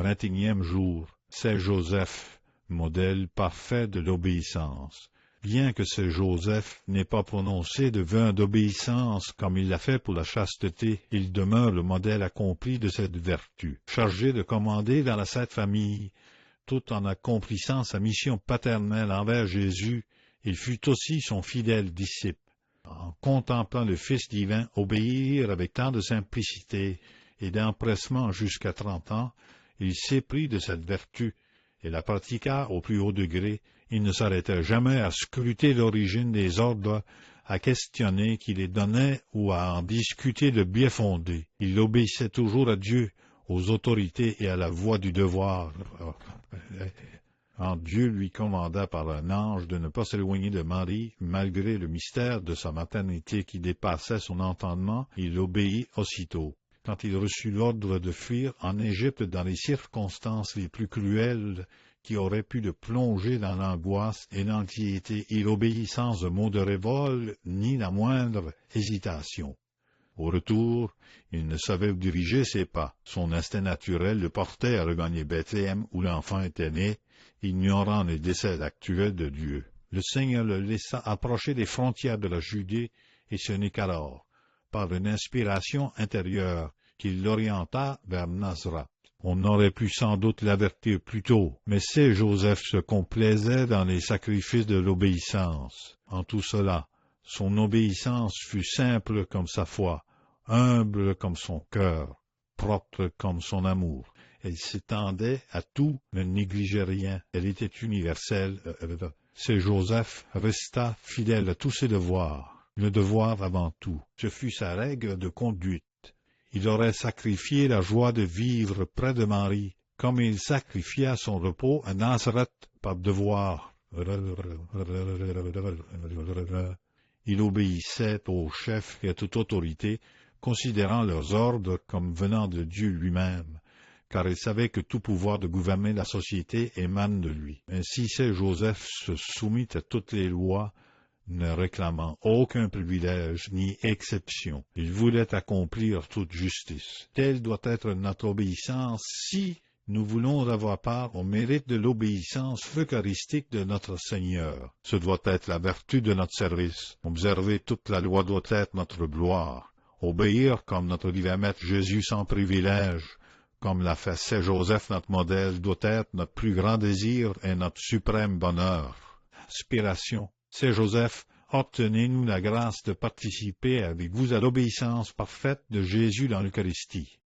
21e jour. C'est Joseph, modèle parfait de l'obéissance. Bien que ce Joseph n'ait pas prononcé de vœu d'obéissance comme il l'a fait pour la chasteté, il demeure le modèle accompli de cette vertu. Chargé de commander dans la Sainte Famille, tout en accomplissant sa mission paternelle envers Jésus, il fut aussi son fidèle disciple. En contemplant le Fils divin obéir avec tant de simplicité et d'empressement jusqu'à 30 ans, il s'éprit de cette vertu et la pratiqua au plus haut degré. Il ne s'arrêta jamais à scruter l'origine des ordres, à questionner qui les donnait ou à en discuter le bien fondé. Il obéissait toujours à Dieu, aux autorités et à la voix du devoir. Quand Dieu lui commanda par un ange de ne pas s'éloigner de Marie, malgré le mystère de sa maternité qui dépassait son entendement, il obéit aussitôt. Quand il reçut l'ordre de fuir en Égypte dans les circonstances les plus cruelles qui auraient pu le plonger dans l'angoisse et l'anxiété, il obéit sans un mot de révolte ni la moindre hésitation. Au retour, il ne savait où diriger ses pas. Son instinct naturel le portait à regagner Bethléem où l'enfant était né, ignorant les décès actuels de Dieu. Le Seigneur le laissa approcher des frontières de la Judée, et ce n'est qu'alors, par une inspiration intérieure, qu'il l'orienta vers Nazareth. On aurait pu sans doute l'avertir plus tôt, mais c'est Joseph se complaisait dans les sacrifices de l'obéissance. En tout cela, son obéissance fut simple comme sa foi, humble comme son cœur, propre comme son amour. Elle s'étendait à tout, ne négligeait rien, elle était universelle. C'est Joseph resta fidèle à tous ses devoirs, le devoir avant tout. Ce fut sa règle de conduite. Il aurait sacrifié la joie de vivre près de Marie, comme il sacrifia son repos à Nazareth par devoir. Il obéissait aux chefs et à toute autorité, considérant leurs ordres comme venant de Dieu lui-même, car il savait que tout pouvoir de gouverner la société émane de lui. Ainsi c'est Joseph se soumit à toutes les lois, ne réclamant aucun privilège ni exception. Il voulait accomplir toute justice. Telle doit être notre obéissance si nous voulons avoir part au mérite de l'obéissance eucharistique de notre Seigneur. Ce doit être la vertu de notre service. Observer toute la loi doit être notre gloire. Obéir comme notre divin Maître Jésus sans privilège, comme l'a fait Saint Joseph notre modèle, doit être notre plus grand désir et notre suprême bonheur. Inspiration. Saint Joseph, obtenez-nous la grâce de participer avec vous à l'obéissance parfaite de Jésus dans l'Eucharistie.